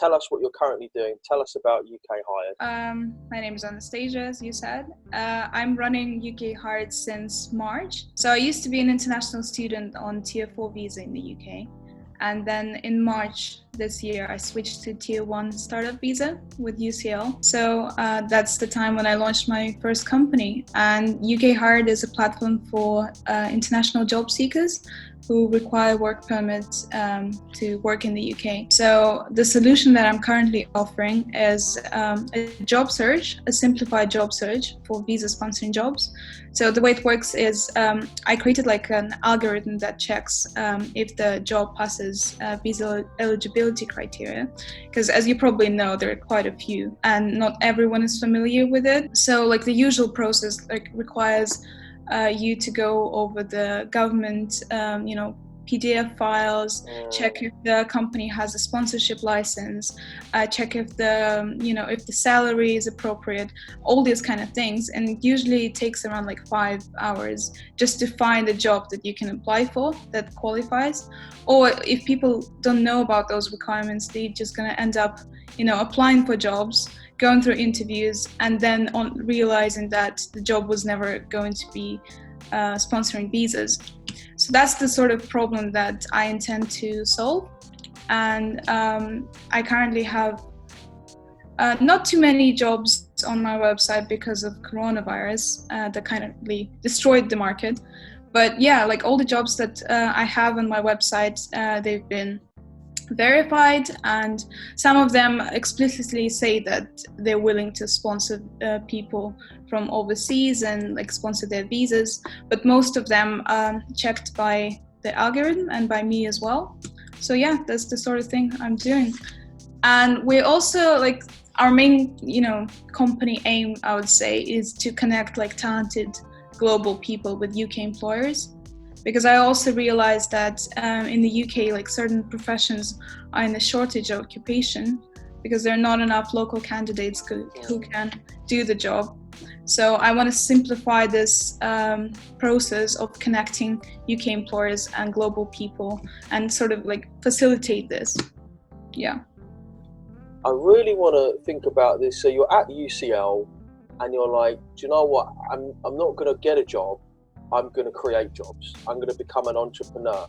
tell us what you're currently doing. Tell us about UK Hired. My name is Anastasia, as you said. I'm running UK Hired since March. So I used to be an international student on Tier 4 visa in the UK. And then in March this year, I switched to Tier 1 startup visa with UCL. So that's the time when I launched my first company. And UK Hired is a platform for international job seekers who require work permits to work in the UK. So the solution that I'm currently offering is a job search, a simplified job search for visa sponsoring jobs. So the way it works is I created like an algorithm that checks if the job passes visa eligibility criteria, because as you probably know, there are quite a few and not everyone is familiar with it. So like the usual process requires you to go over the government, PDF files, check if the company has a sponsorship license, check if if the salary is appropriate, all these kind of things. And it usually takes around like 5 hours just to find a job that you can apply for that qualifies. Or if people don't know about those requirements, they're just gonna end up, applying for jobs, going through interviews, and then realizing that the job was never going to be sponsoring visas. So that's the sort of problem that I intend to solve. And I currently have not too many jobs on my website because of coronavirus that kind of destroyed the market. But yeah, like all the jobs that I have on my website, they've been verified, and some of them explicitly say that they're willing to sponsor people from overseas and like sponsor their visas, but most of them are checked by the algorithm and by me as well. So yeah, that's the sort of thing I'm doing. And we also like our main company aim, I would say, is to connect like talented global people with UK employers. Because I also realized that in the UK, like certain professions are in a shortage of occupation because there are not enough local candidates who can do the job. So I want to simplify this process of connecting UK employers and global people and sort of like facilitate this. Yeah. I really want to think about this. So you're at UCL and you're like, do you know what? I'm not going to get a job. I'm going to create jobs. I'm going to become an entrepreneur.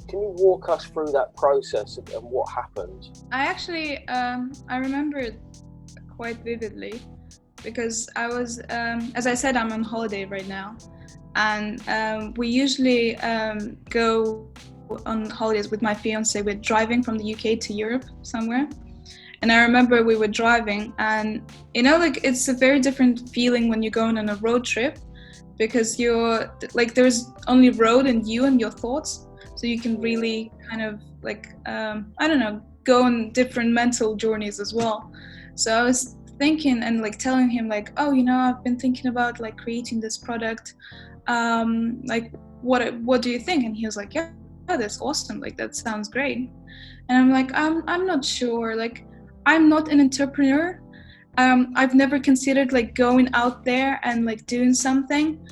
Can you walk us through that process and what happened? I actually, I remember it quite vividly because I was, as I said, I'm on holiday right now. And we usually go on holidays with my fiance. We're driving from the UK to Europe somewhere. And I remember we were driving and, it's a very different feeling when you're going on a road trip, because you're like there's only road and you and your thoughts, so you can really kind of like go on different mental journeys as well. So I was thinking and like telling him like, I've been thinking about like creating this product, like what do you think? And he was like, yeah, that's awesome, like that sounds great. And I'm like, I'm not sure, like I'm not an entrepreneur. I've never considered like going out there and like doing something.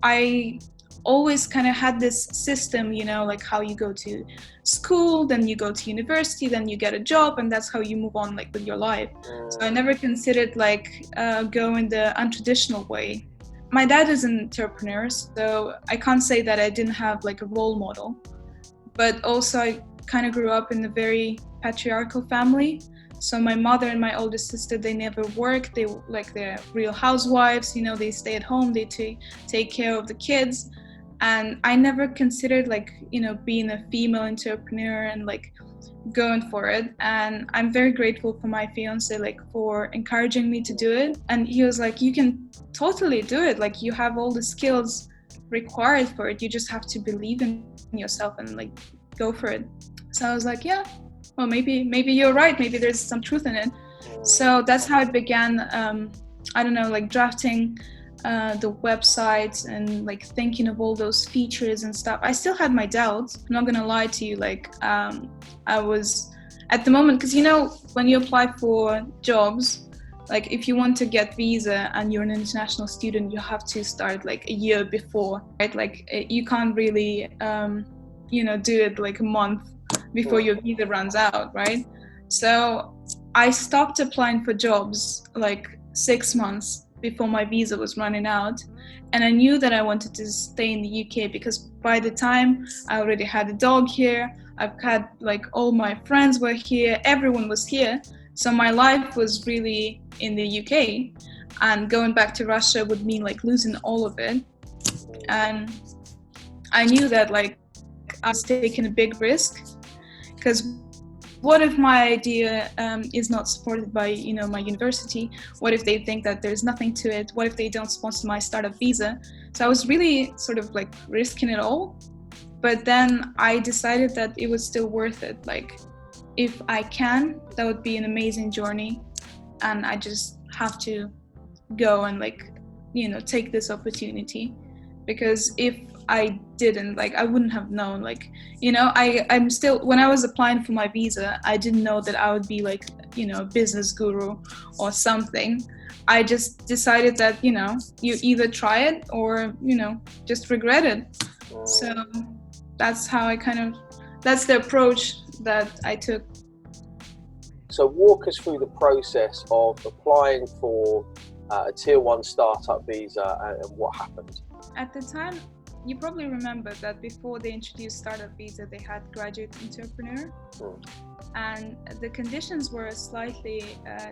I always kind of had this system, like how you go to school, then you go to university, then you get a job, and that's how you move on like with your life. So I never considered like going the untraditional way. My dad is an entrepreneur, so I can't say that I didn't have like a role model, but also I kind of grew up in a very patriarchal family. So my mother and my older sister, they never worked. They're real housewives, they stay at home, they take care of the kids. And I never considered like, being a female entrepreneur and like going for it. And I'm very grateful for my fiance, like for encouraging me to do it. And he was like, you can totally do it. Like you have all the skills required for it. You just have to believe in yourself and like go for it. So I was like, yeah. Well, maybe you're right. Maybe there's some truth in it. So that's how it began. Like drafting the website and like thinking of all those features and stuff. I still had my doubts. I'm not gonna lie to you. Like I was at the moment, because when you apply for jobs, like if you want to get visa and you're an international student, you have to start like a year before, right? Like you can't really do it like a month before your visa runs out, right? So I stopped applying for jobs like 6 months before my visa was running out. And I knew that I wanted to stay in the UK because by the time I already had a dog here, I've had like all my friends were here, everyone was here. So my life was really in the UK, and going back to Russia would mean like losing all of it. And I knew that like I was taking a big risk, because what if my idea is not supported by my university? What if they think that there's nothing to it? What if they don't sponsor my startup visa? So I was really sort of like risking it all. But then I decided that it was still worth it. Like, if I can, that would be an amazing journey, and I just have to go and like take this opportunity. Because if I didn't, like, I wouldn't have known. Like, I'm still, when I was applying for my visa, I didn't know that I would be like a business guru or something. I just decided that you either try it or just regret it. So that's how that's the approach that I took. So walk us through the process of applying for a tier 1 startup visa and what happened. At the time, you probably remember that before they introduced startup visa, they had graduate entrepreneur. And the conditions were slightly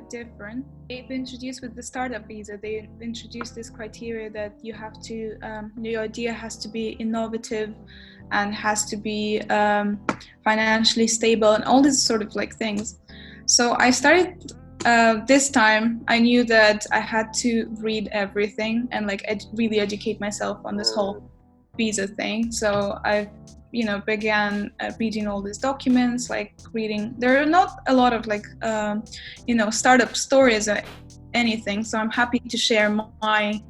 different. They've introduced with the startup visa, they introduced this criteria that you have to, your idea has to be innovative and has to be financially stable and all these sort of like things. So I started this time. I knew that I had to read everything and like really educate myself on this whole visa thing. So I began reading all these documents, like reading. There are not a lot of like startup stories or anything, so I'm happy to share my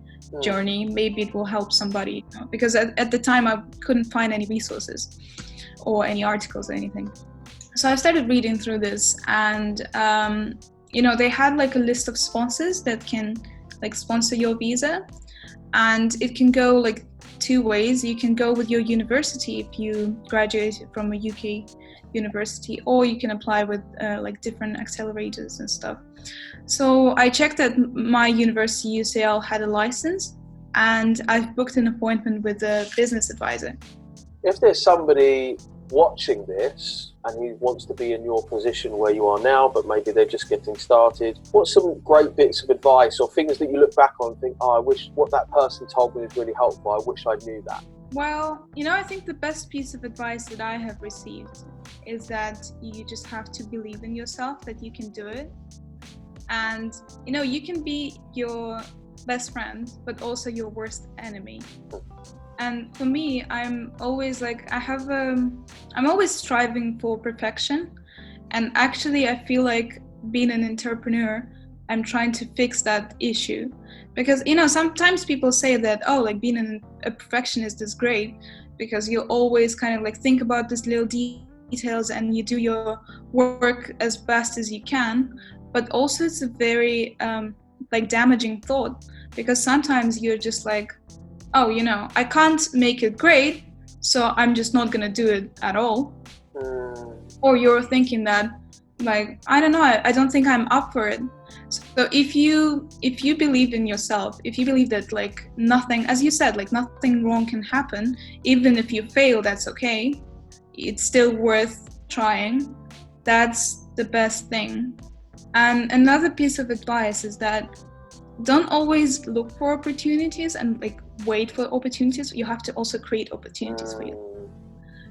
journey. Maybe it will help somebody, because at the time I couldn't find any resources or any articles or anything. So I started reading through this, and they had like a list of sponsors that can like sponsor your visa, and it can go like 2 ways. You can go with your university if you graduate from a UK university, or you can apply with like different accelerators and stuff. So I checked that my university, UCL, had a license, and I've booked an appointment with a business advisor. If there's somebody watching this and he wants to be in your position where you are now, but maybe they're just getting started, what's some great bits of advice or things that you look back on and think, I wish what that person told me was really helpful, I wish I knew that? Well, I think the best piece of advice that I have received is that you just have to believe in yourself, that you can do it. And you can be your best friend but also your worst enemy. And for me, I'm always like, I'm always striving for perfection. And actually, I feel like being an entrepreneur, I'm trying to fix that issue. Because, sometimes people say that, oh, like being a perfectionist is great because you always kind of like think about these little details and you do your work as best as you can. But also it's a very like damaging thought, because sometimes you're just like, oh, I can't make it great, so I'm just not gonna do it at all. Or you're thinking that, like, I don't know, I don't think I'm up for it. So if you believe in yourself, if you believe that like nothing, as you said, like nothing wrong can happen, even if you fail, that's okay. It's still worth trying. That's the best thing. And another piece of advice is that don't always look for opportunities and like wait for opportunities. You have to also create opportunities for you.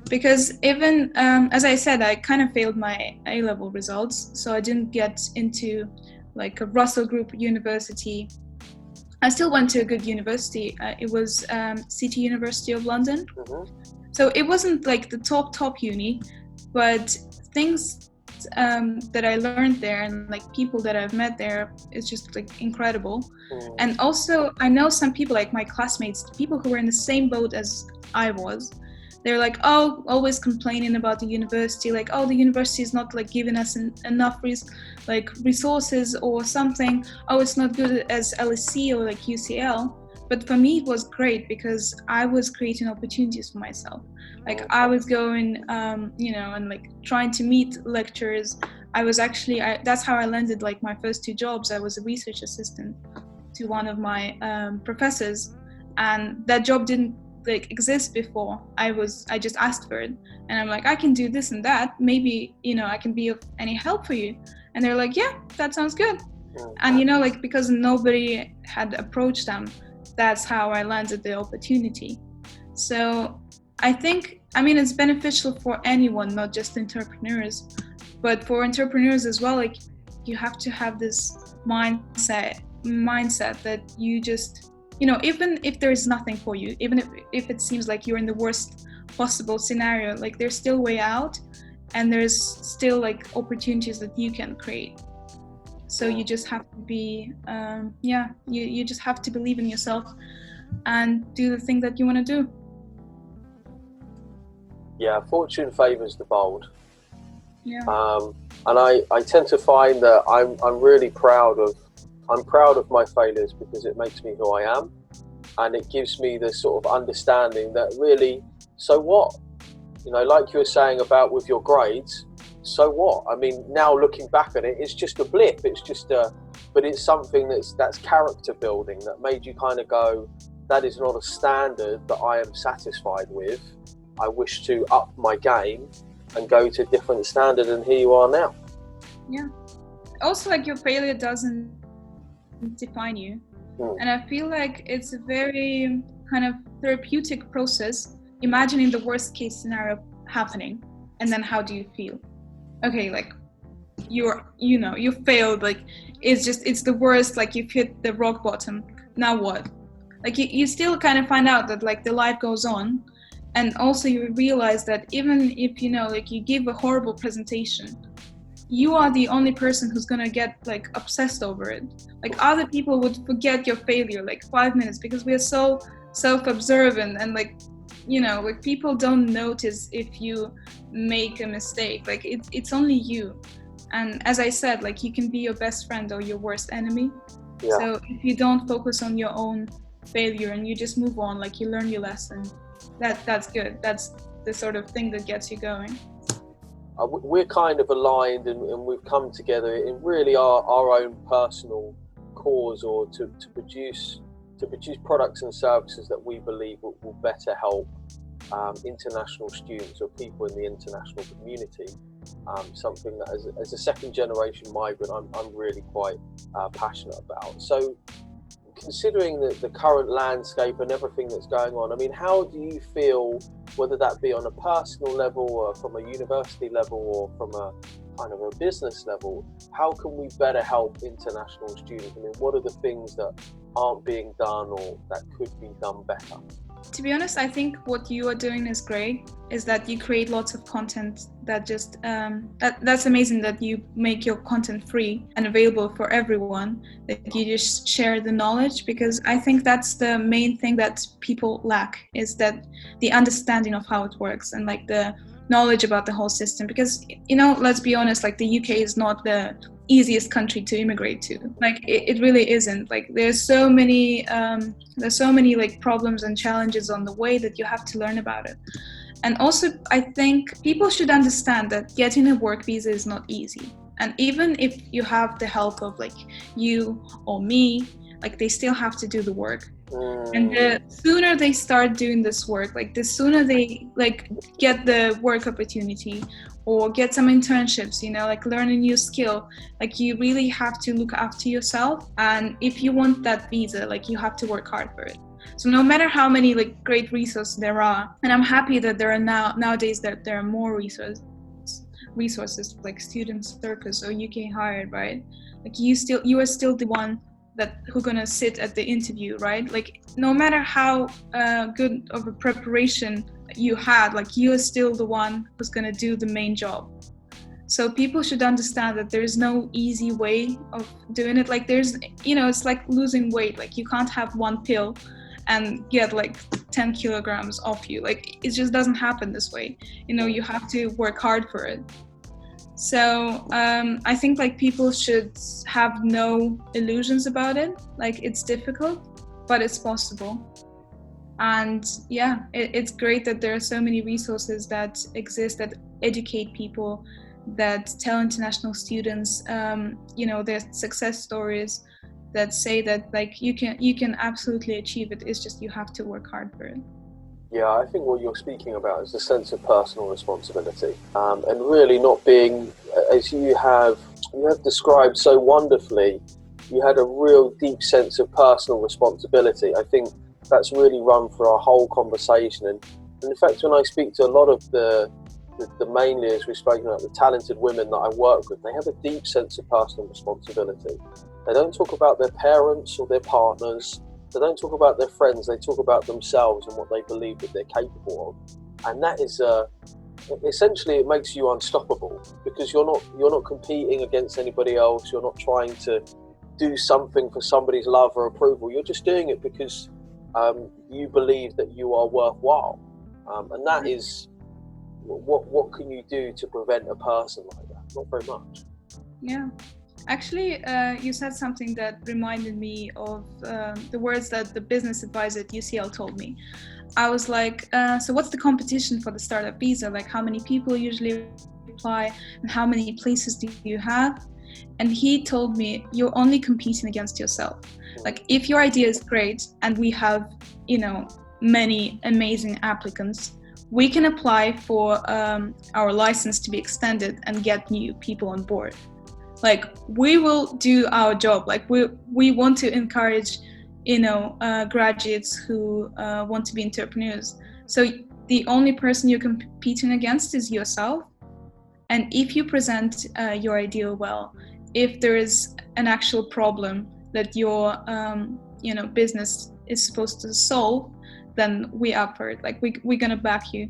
Because even as I said, I kind of failed my A-level results, so I didn't get into like a Russell Group university. I still went to a good university. It was City University of London. So it wasn't like the top uni, but things that I learned there and like people that I've met there, it's just like incredible. And also I know some people, like my classmates, people who were in the same boat as I was, they're like, oh, always complaining about the university, like, oh, the university is not like giving us enough resources or something. Oh, it's not good as LSE or like UCL. But for me, it was great because I was creating opportunities for myself. Like I was going, and like trying to meet lecturers. I was actually, that's how I landed like my first two jobs. I was a research assistant to one of my professors, and that job didn't like exist before. I just asked for it, and I'm like, I can do this and that. Maybe, I can be of any help for you. And they're like, yeah, that sounds good. And like because nobody had approached them, that's how I landed the opportunity. So I think, it's beneficial for anyone, not just entrepreneurs, but for entrepreneurs as well. Like you have to have this mindset that you just, even if there is nothing for you, even if it seems like you're in the worst possible scenario, like there's still way out, and there's still like opportunities that you can create. So you just have to be, you just have to believe in yourself and do the thing that you want to do. Yeah, fortune favours the bold. Yeah. And I tend to find that I'm really proud of my failures, because it makes me who I am, and it gives me this sort of understanding that really, so what? Like you were saying about with your grades, so what? Now looking back at it, it's just a blip. But it's something that's character building, that made you kind of go, that is not a standard that I am satisfied with. I wish to up my game and go to a different standard, and here you are now. Yeah. Also, like your failure doesn't define you. And I feel like it's a very kind of therapeutic process, imagining the worst case scenario happening, and then how do you feel? Okay, like you failed, like it's the worst, like you've hit the rock bottom. Now what? Like you still kind of find out that like the life goes on, and also you realize that even if like you give a horrible presentation, you are the only person who's gonna get like obsessed over it. Like other people would forget your failure like 5 minutes, because we are so self-observant, and like like people don't notice if you make a mistake. Like it's only you. And as I said, like you can be your best friend or your worst enemy. Yeah. So if you don't focus on your own failure and you just move on, like you learn your lesson, that's good. That's the sort of thing that gets you going. We're kind of aligned, and we've come together in really our own personal cause, or to produce products and services that we believe will better help international students or people in the international community. Something that as a second generation migrant, I'm really quite passionate about. So considering the current landscape and everything that's going on, how do you feel, whether that be on a personal level or from a university level or from a kind of a business level, how can we better help international students? What are the things that aren't being done or that could be done better? To be honest, I think what you are doing is great, is that you create lots of content that just, that's amazing that you make your content free and available for everyone, that you just share the knowledge, because I think that's the main thing that people lack, is that the understanding of how it works and like the knowledge about the whole system. Because, let's be honest, like the UK is not the easiest country to immigrate to. Like it really isn't. Like there's so many like problems and challenges on the way that you have to learn about it. And also I think people should understand that getting a work visa is not easy. And even if you have the help of like you or me, like they still have to do the work. And the sooner they start doing this work, like the sooner they like get the work opportunity or get some internships, like learn a new skill, like you really have to look after yourself. And if you want that visa, like you have to work hard for it. So no matter how many like great resources there are, and I'm happy that there are nowadays that there are more resources like Student Circus or UK Hired, right? Like you are still the one who's gonna sit at the interview, right? Like no matter how good of a preparation you had, like you are still the one who's gonna do the main job. So people should understand that there's no easy way of doing it. Like there's, it's like losing weight. Like you can't have one pill and get like 10 kilograms off you. Like it just doesn't happen this way. You have to work hard for it. So I think like people should have no illusions about it. Like it's difficult, but it's possible. And yeah, it's great that there are so many resources that exist that educate people, that tell international students, their success stories, that say that like you can absolutely achieve it. It's just you have to work hard for it. Yeah, I think what you're speaking about is the sense of personal responsibility, and really not being, as you have described so wonderfully, you had a real deep sense of personal responsibility. I think that's really run for our whole conversation, and in fact, when I speak to a lot of the mainly, as we've spoken about, the talented women that I work with, they have a deep sense of personal responsibility. They don't talk about their parents or their partners. They don't talk about their friends. They talk about themselves and what they believe that they're capable of. And that is essentially, it makes you unstoppable, because you're not competing against anybody else. You're not trying to do something for somebody's love or approval. You're just doing it because you believe that you are worthwhile. And that is, what can you do to prevent a person like that? Not very much. Yeah. Actually, you said something that reminded me of the words that the business advisor at UCL told me. I was like, so what's the competition for the startup visa? Like, how many people usually apply and how many places do you have? And he told me, you're only competing against yourself. Like, if your idea is great and we have, many amazing applicants, we can apply for our license to be extended and get new people on board. Like, we will do our job. Like, we want to encourage, graduates who want to be entrepreneurs. So the only person you're competing against is yourself. And if you present your idea well, if there is an actual problem that your business is supposed to solve, then we up for it. Like, we're gonna back you.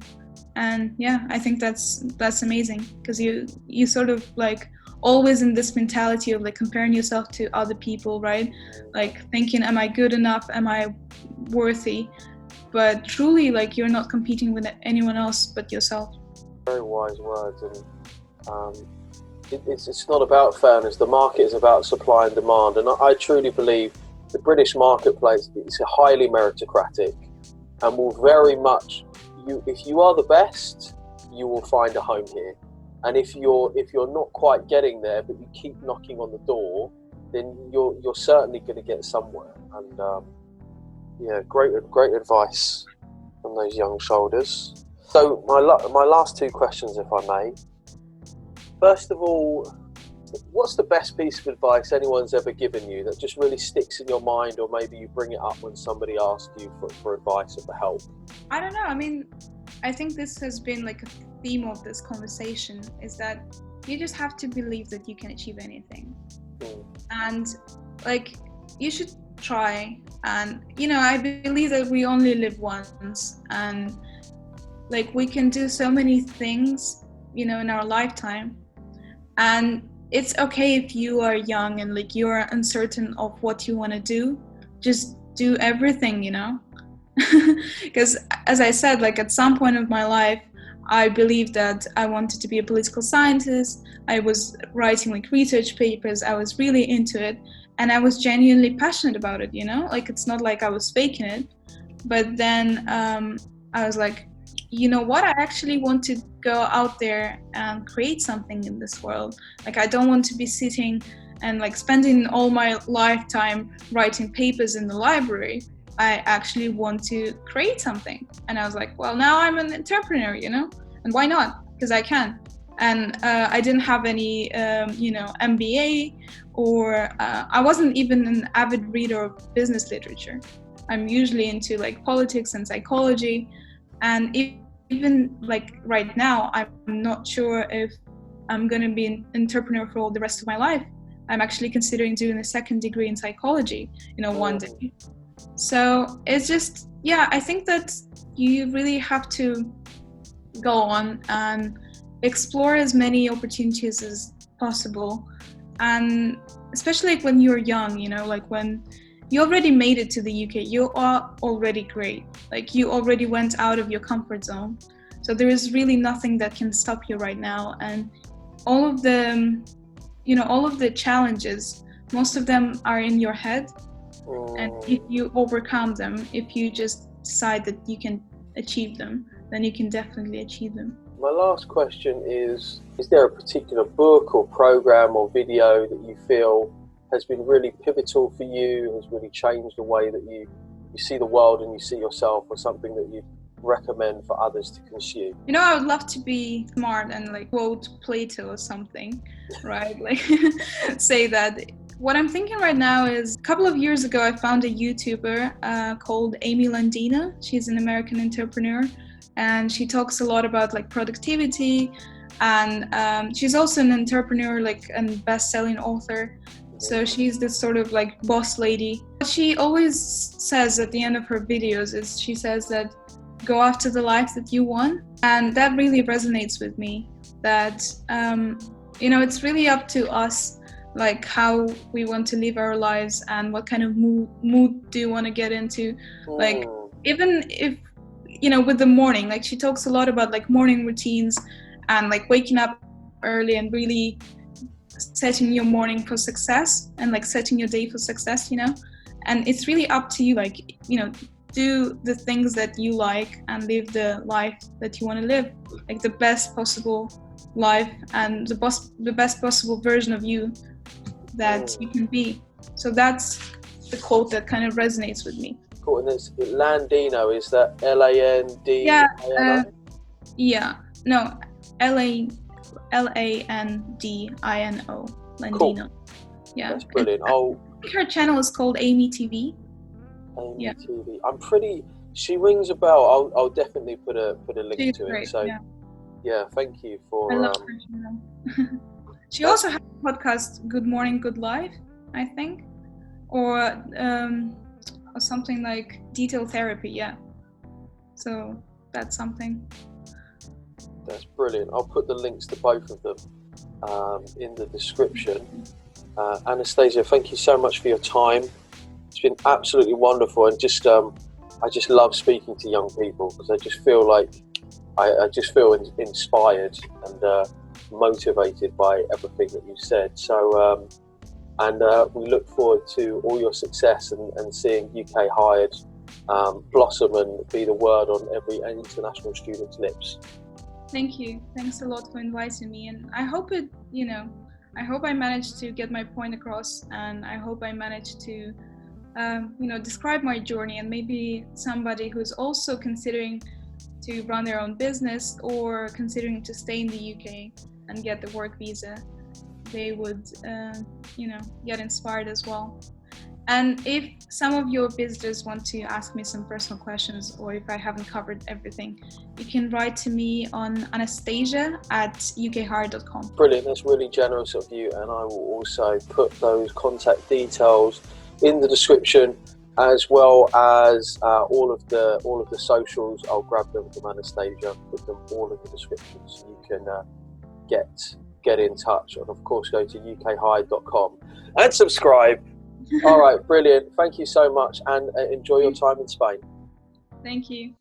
And yeah, I think that's amazing, because you sort of like always in this mentality of like comparing yourself to other people, right? Like thinking, am I good enough? Am I worthy? But truly, like, you're not competing with anyone else but yourself. Very wise words, and it's not about fairness. The market is about supply and demand, and I truly believe the British marketplace is highly meritocratic, and will very much, if you are the best, you will find a home here. And if you're not quite getting there, but you keep knocking on the door, then you're certainly going to get somewhere. And great advice from those young shoulders. So my last two questions, if I may. First of all, what's the best piece of advice anyone's ever given you that just really sticks in your mind, or maybe you bring it up when somebody asks you for advice or for help? I don't know. I mean, I think this has been like a theme of this conversation, is that you just have to believe that you can achieve anything. And like, you should try. And I believe that we only live once, and like, we can do so many things in our lifetime. And it's okay if you are young and like you are uncertain of what you want to do. Just do everything, because as I said, like, at some point of my life, I believed that I wanted to be a political scientist. I was writing like research papers. I was really into it, and I was genuinely passionate about it, like, it's not like I was faking it. But then I was like, you know what, I actually want to go out there and create something in this world. Like, I don't want to be sitting and like spending all my lifetime writing papers in the library. I actually want to create something. And I was like, well, now I'm an entrepreneur, and why not? Because I can. And I didn't have any MBA, or I wasn't even an avid reader of business literature. I'm usually into like politics and psychology. And even like right now, I'm not sure if I'm going to be an entrepreneur for the rest of my life. I'm actually considering doing a second degree in psychology, one day. So it's just, I think that you really have to go on and explore as many opportunities as possible. And especially like when you're young, like when you already made it to the UK, you are already great. Like, you already went out of your comfort zone. So there is really nothing that can stop you right now. And all of the challenges, most of them are in your head. And if you overcome them, if you just decide that you can achieve them, then you can definitely achieve them. My last question is there a particular book or program or video that you feel has been really pivotal for you, has really changed the way that you see the world and you see yourself, or something that you recommend for others to consume? You know, I would love to be smart and like quote Plato or something, right? Like say that. What I'm thinking right now is, a couple of years ago, I found a YouTuber called Amy Landina. She's an American entrepreneur, and she talks a lot about like productivity, and she's also an entrepreneur, like, and best-selling author. So she's this sort of like boss lady. What she always says at the end of her videos is, she says that go after the life that you want, and that really resonates with me. That you know, it's really up to us, like how we want to live our lives and what kind of mood do you want to get into. Like, even if, you know, with the morning, like she talks a lot about like morning routines and like waking up early and really setting your morning for success and like setting your day for success, you know. And it's really up to you, like, you know, do the things that you like and live the life that you want to live, like the best possible life and the best possible version of you that you can be. So that's the quote that kind of resonates with me. Cool. And it's Landino, is that Landino? Yeah, no, Landino, Landino. Cool. Yeah, that's brilliant. I think her channel is called Amy TV. Amy TV. She rings a bell. I'll definitely put a link to great, it. So yeah, thank you for. I love her channel. She also has a podcast, Good Morning, Good Life, I think, or something like Detail Therapy. Yeah. So that's something. That's brilliant. I'll put the links to both of them in the description. Anastasia, thank you so much for your time. It's been absolutely wonderful, and I just love speaking to young people, because I just feel like I just feel inspired and motivated by everything that you said. So we look forward to all your success and seeing UK Hired blossom and be the word on every international student's lips. Thank you. Thanks a lot for inviting me, and I hope I hope I managed to get my point across, and I hope I managed to describe my journey, and maybe somebody who's also considering to run their own business or considering to stay in the UK and get the work visa, they would get inspired as well. And if some of your visitors want to ask me some personal questions, or if I haven't covered everything, you can write to me on Anastasia@ukhired.com. Brilliant, that's really generous of you, and I will also put those contact details in the description, as well as all of the socials. I'll grab them from Anastasia, put them all in the description, so you can get in touch, and of course go to ukhired.com and subscribe. All right, brilliant. Thank you so much, and enjoy your time in Spain. Thank you.